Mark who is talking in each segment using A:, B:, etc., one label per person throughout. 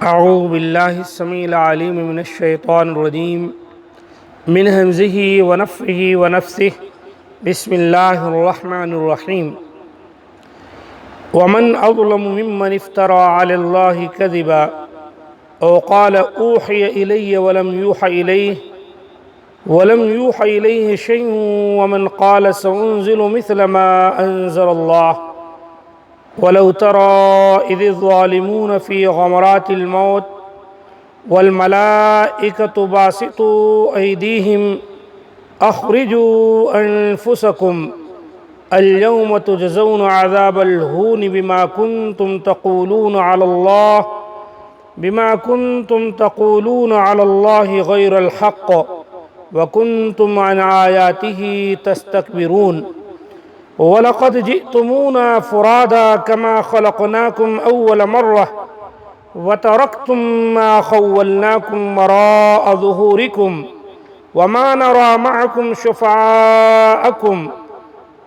A: أعوذ بالله السميع العليم من الشيطان الرجيم من همزه ونفخه ونفثه بسم الله الرحمن الرحيم ومن أظلم ممن افترى على الله كذبا أو قال أوحي إلي ولم يوحى إليه شيء ومن قال سأنزل مثل ما أنزل الله ولو ترى إذ الظالمون في غمرات الموت والملائكة باسطوا أيديهم أخرجوا أنفسكم اليوم تجزون عذاب الهون بما كنتم تقولون على الله غير الحق وكنتم عن آياته تستكبرون وَلَقَدْ جِئْتُمُونَا فُرَادًا كَمَا خَلَقْنَاكُمْ أَوَّلَ مَرَّةٍ وَتَرَكْتُم مَّا خَوَّلْنَاكُمْ وَرَاءَ ظُهُورِكُمْ وَمَا نَرَىٰ مَعَكُمْ شُفَعَاءَكُمْ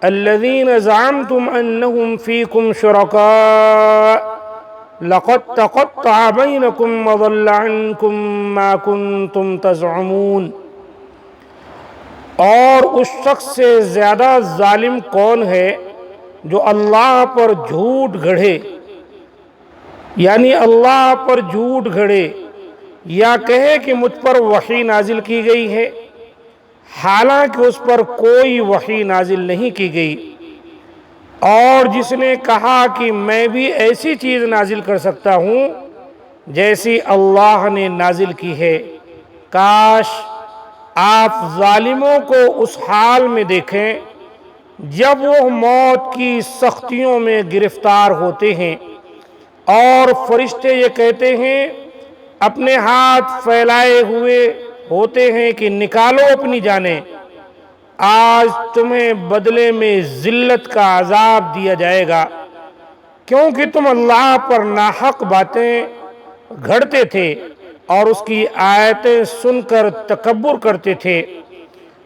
A: الَّذِينَ زَعَمْتُمْ أَنَّهُمْ فِيكُمْ شُرَكَاءُ لَقَدْ تَقَطَّعَ بَيْنَكُمْ وَضَلَّ عَنكُم مَّا كُنتُمْ تَزْعُمُونَ۔ اور اس شخص سے زیادہ ظالم کون ہے جو اللہ پر جھوٹ گھڑے، یعنی اللہ پر جھوٹ گھڑے یا کہے کہ مجھ پر وحی نازل کی گئی ہے حالانکہ اس پر کوئی وحی نازل نہیں کی گئی، اور جس نے کہا کہ میں بھی ایسی چیز نازل کر سکتا ہوں جیسی اللہ نے نازل کی ہے۔ کاش آپ ظالموں کو اس حال میں دیکھیں جب وہ موت کی سختیوں میں گرفتار ہوتے ہیں اور فرشتے یہ کہتے ہیں، اپنے ہاتھ پھیلائے ہوئے ہوتے ہیں کہ نکالو اپنی جانیں، آج تمہیں بدلے میں ذلت کا عذاب دیا جائے گا، کیونکہ تم اللہ پر ناحق باتیں گھڑتے تھے اور اس کی آیتیں سن کر تکبر کرتے تھے،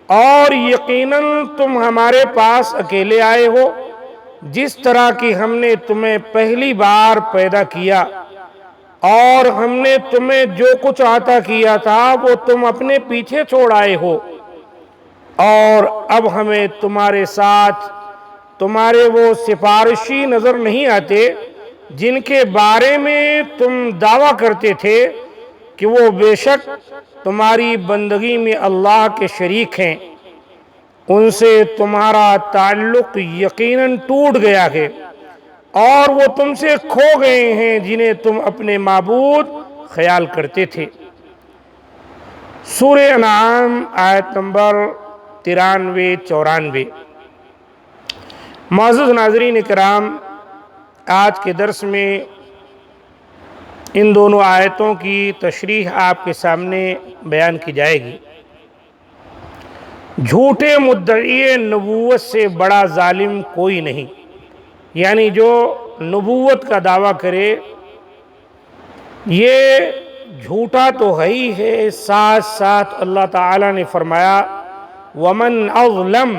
A: اور یقیناً تم ہمارے پاس اکیلے آئے ہو جس طرح کہ ہم نے تمہیں پہلی بار پیدا کیا، اور ہم نے تمہیں جو کچھ عطا کیا تھا وہ تم اپنے پیچھے چھوڑ آئے ہو، اور اب ہمیں تمہارے ساتھ تمہارے وہ سفارشی نظر نہیں آتے جن کے بارے میں تم دعویٰ کرتے تھے کہ وہ بے شک تمہاری بندگی میں اللہ کے شریک ہیں، ان سے تمہارا تعلق یقیناً ٹوٹ گیا ہے اور وہ تم سے کھو گئے ہیں جنہیں تم اپنے معبود خیال کرتے تھے۔ سورہ انعام آیت نمبر 93-94۔ معزز ناظرین کرام، آج کے درس میں ان دونوں آیتوں کی تشریح آپ کے سامنے بیان کی جائے گی۔ جھوٹے مدعی نبوت سے بڑا ظالم کوئی نہیں، یعنی جو نبوت کا دعویٰ کرے یہ جھوٹا تو ہے ہی ہے، ساتھ ساتھ اللہ تعالیٰ نے فرمایا وَمَنْ أَظْلَمُ،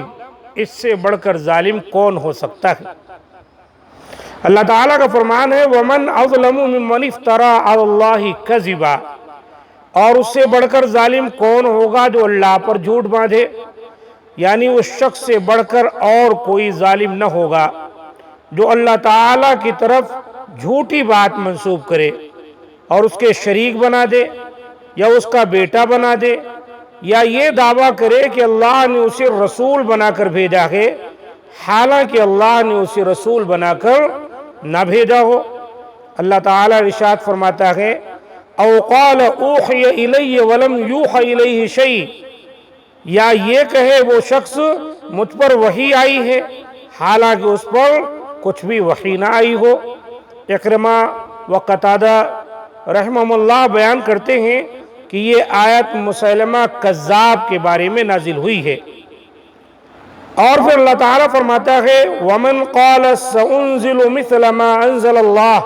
A: اس سے بڑھ کر ظالم کون ہو سکتا ہے۔ اللہ تعالیٰ کا فرمان ہے وَمَنْ أَظْلَمُ مِمَّنِ افْتَرَىٰ عَلَى اللَّهِ كَذِبًا، اور اس سے بڑھ کر ظالم کون ہوگا جو اللہ پر جھوٹ باندھے، یعنی اس شخص سے بڑھ کر اور کوئی ظالم نہ ہوگا جو اللہ تعالیٰ کی طرف جھوٹی بات منسوب کرے اور اس کے شریک بنا دے یا اس کا بیٹا بنا دے، یا یہ دعویٰ کرے کہ اللہ نے اسے رسول بنا کر بھیجا ہے حالانکہ اللہ نے اسے رسول بنا کر نہ بھیجا ہو۔ اللہ تعالیٰ ارشاد فرماتا ہے او قال اوحی الی ولم یوحی الیہ شیء، یا یہ کہے وہ شخص مجھ پر وحی آئی ہے حالانکہ اس پر کچھ بھی وحی نہ آئی ہو۔ اکرمہ و قتادہ رحمہم اللہ بیان کرتے ہیں کہ یہ آیت مسیلمہ کذاب کے بارے میں نازل ہوئی ہے، اور پھر اللہ تعالیٰ فرماتا ہے وَمَنْ قَالَ سَأُنزِلُ مِثْلَ مَا أَنزَلَ اللَّهُ،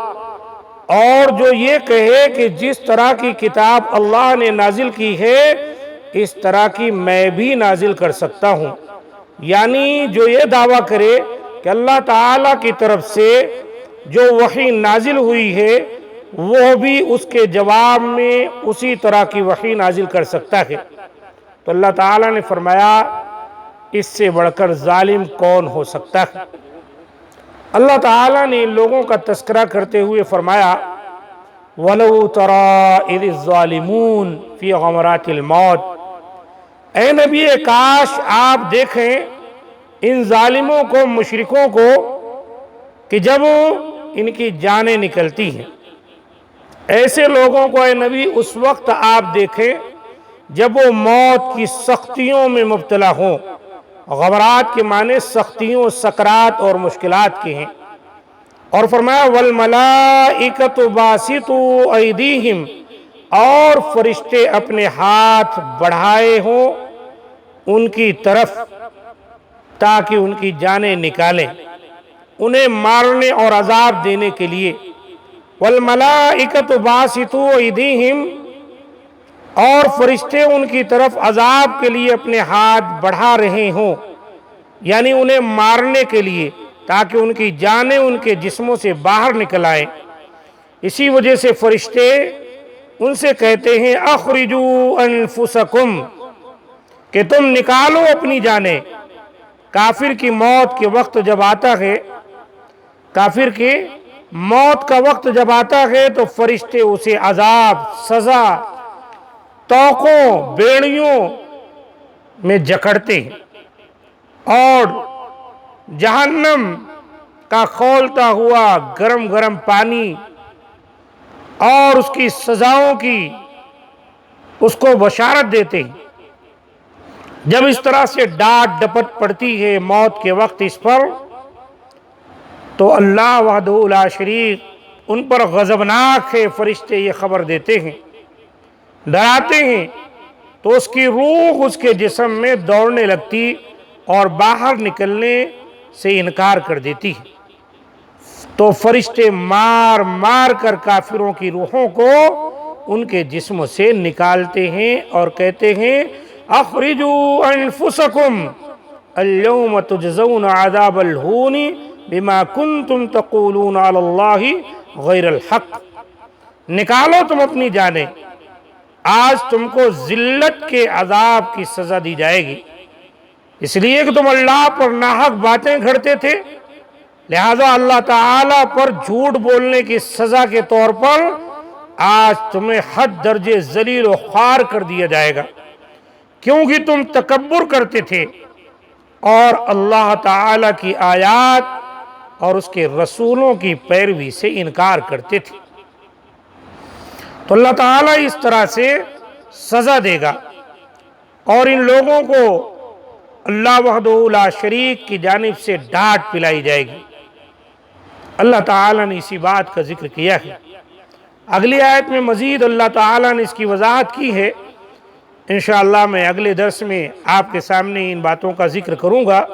A: اور جو یہ کہے کہ جس طرح کی کتاب اللہ نے نازل کی ہے اس طرح کی میں بھی نازل کر سکتا ہوں، یعنی جو یہ دعویٰ کرے کہ اللہ تعالیٰ کی طرف سے جو وحی نازل ہوئی ہے وہ بھی اس کے جواب میں اسی طرح کی وحی نازل کر سکتا ہے۔ تو اللہ تعالیٰ نے فرمایا اس سے بڑھ کر ظالم کون ہو سکتا ہے؟ اللہ تعالیٰ نے ان لوگوں کا تذکرہ کرتے ہوئے فرمایا وَلَوْ تَرَىٰ إِذِ الظَّالِمُونَ فِي غَمَرَاتِ الْمَوْتِ، اے نبی کاش آپ دیکھیں ان ظالموں کو، مشرکوں کو، کہ جب ان کی جانیں نکلتی ہیں۔ ایسے لوگوں کو اے نبی اس وقت آپ دیکھیں جب وہ موت کی سختیوں میں مبتلا ہوں۔ غمرات کے معنی سختیوں، سکرات اور مشکلات کے ہیں۔ اور فرمایا وَالْمَلَائِكَةُ بَاسِطُو أَيْدِيهِمْ، اور فرشتے اپنے ہاتھ بڑھائے ہوں ان کی طرف تاکہ ان کی جانیں نکالیں، انہیں مارنے اور عذاب دینے کے لیے۔ وَالْمَلَائِكَةُ بَاسِطُو أَيْدِيهِمْ، اور فرشتے ان کی طرف عذاب کے لیے اپنے ہاتھ بڑھا رہے ہوں، یعنی انہیں مارنے کے لیے تاکہ ان کی جانیں ان کے جسموں سے باہر نکل آئیں۔ اسی وجہ سے فرشتے ان سے کہتے ہیں اخرجوا انفسکم، کہ تم نکالو اپنی جانیں۔ کافر کی موت کے وقت جب آتا ہے، کافر کی موت کا وقت جب آتا ہے تو فرشتے اسے عذاب، سزا، توقوں، بیڑیوں میں جکڑتے ہیں اور جہنم کا کھولتا ہوا گرم گرم پانی اور اس کی سزاؤں کی اس کو بشارت دیتے ہیں۔ جب اس طرح سے ڈانٹ ڈپٹ پڑتی ہے موت کے وقت اس پر، تو اللہ وحدہ لا شریک ان پر غضبناک ہے۔ فرشتے یہ خبر دیتے ہیں، ڈراتے ہیں، تو اس کی روح اس کے جسم میں دوڑنے لگتی اور باہر نکلنے سے انکار کر دیتی ہے۔ تو فرشتے مار مار کر کافروں کی روحوں کو ان کے جسم سے نکالتے ہیں اور کہتے ہیں اخرجوا انفسکم اليوم تجزون عذاب الہون بما کنتم تقولون علی اللہ غیر الحق، نکالو تم اپنی جانیں، آج تم کو ذلت کے عذاب کی سزا دی جائے گی، اس لیے کہ تم اللہ پر ناحق باتیں گھڑتے تھے، لہذا اللہ تعالیٰ پر جھوٹ بولنے کی سزا کے طور پر آج تمہیں حد درجے ذلیل و خوار کر دیا جائے گا، کیونکہ تم تکبر کرتے تھے اور اللہ تعالیٰ کی آیات اور اس کے رسولوں کی پیروی سے انکار کرتے تھے۔ تو اللہ تعالیٰ اس طرح سے سزا دے گا اور ان لوگوں کو اللہ وحدہ لا شریک کی جانب سے ڈانٹ پلائی جائے گی۔ اللہ تعالیٰ نے اسی بات کا ذکر کیا ہے۔ اگلی آیت میں مزید اللہ تعالیٰ نے اس کی وضاحت کی ہے۔ انشاءاللہ میں اگلے درس میں آپ کے سامنے ان باتوں کا ذکر کروں گا۔